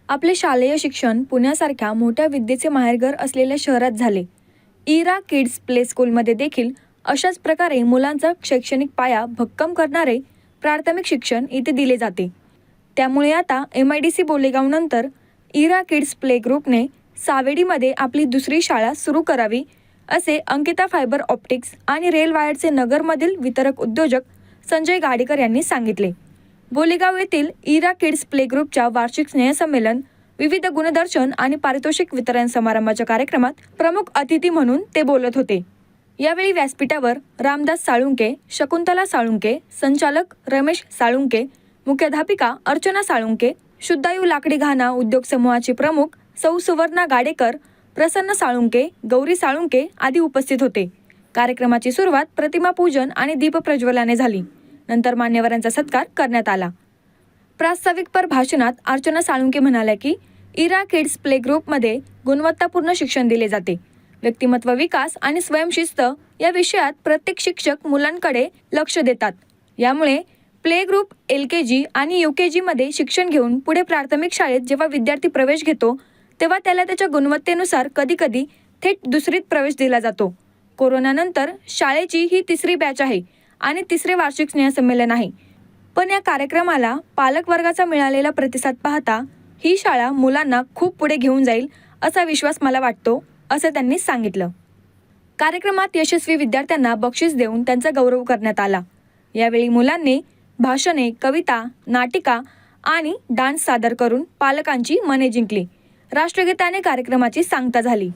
आपले शालेय शिक्षण पुण्यासारख्या मोठ्या विद्येचे माहेरघर असलेल्या शहरात झाले. इरा किड्स प्ले स्कूलमध्ये देखील अशाच प्रकारे मुलांचा शैक्षणिक पाया भक्कम करणारे प्राथमिक शिक्षण इथे दिले जाते. त्यामुळे आता MIDC बोलेगाव नंतर इरा किड्स प्ले ग्रुपने सावेडीमध्ये आपली दुसरी शाळा सुरू करावी, असे अंकिता फायबर ऑप्टिक्स आणि रेल वायरचे नगरमधील वितरक उद्योजक संजय गाडेकर यांनी सांगितले. बोलेगाव येथील इरा किड्स प्ले ग्रुपच्या वार्षिक स्नेहसंमेलन, विविध गुणदर्शन आणि पारितोषिक वितरण समारंभाच्या कार्यक्रमात प्रमुख अतिथी म्हणून ते बोलत होते. यावेळी व्यासपीठावर रामदास साळुंके, शकुंतला साळुंके, संचालक रमेश साळुंके, मुख्याध्यापिका अर्चना साळुंके, शुद्धायू लाकडी घाणा उद्योग समूहाचे प्रमुख सौ सुवर्णा गाडेकर, प्रसन्न साळुंके, गौरी साळुंके आदी उपस्थित होते. कार्यक्रमाची सुरुवात प्रतिमा पूजन आणि दीपप्रज्वलनाने झाली. नंतर मान्यवरांचा सत्कार करण्यात आला. प्रास्ताविकपर भाषणात अर्चना साळुंके म्हणाल्या की इरा किड्स प्ले ग्रुपमध्ये गुणवत्तापूर्ण शिक्षण दिले जाते. व्यक्तिमत्व विकास आणि स्वयंशिस्त या विषयात प्रत्येक शिक्षक मुलांकडे लक्ष देतात. यामुळे प्ले ग्रुप LKG आणि UKG मध्ये शिक्षण घेऊन पुढे प्राथमिक शाळेत जेव्हा विद्यार्थी प्रवेश घेतो तेव्हा त्याला त्याच्या गुणवत्तेनुसार कधीकधी थेट दुसरीत प्रवेश दिला जातो. कोरोनानंतर शाळेची ही तिसरी बॅच आहे आणि तिसरे वार्षिक स्नेहसंमेलन आहे. पण या कार्यक्रमाला पालक वर्गाचा मिळालेला प्रतिसाद पाहता ही शाळा मुलांना खूप पुढे घेऊन जाईल असा विश्वास मला वाटतो, असं त्यांनी सांगितलं. कार्यक्रमात यशस्वी विद्यार्थ्यांना बक्षीस देऊन त्यांचा गौरव करण्यात आला. यावेळी मुलांनी भाषणे, कविता, नाटिका आणि डान्स सादर करून पालकांची मने जिंकली. राष्ट्रगीताने कार्यक्रमाची सांगता झाली.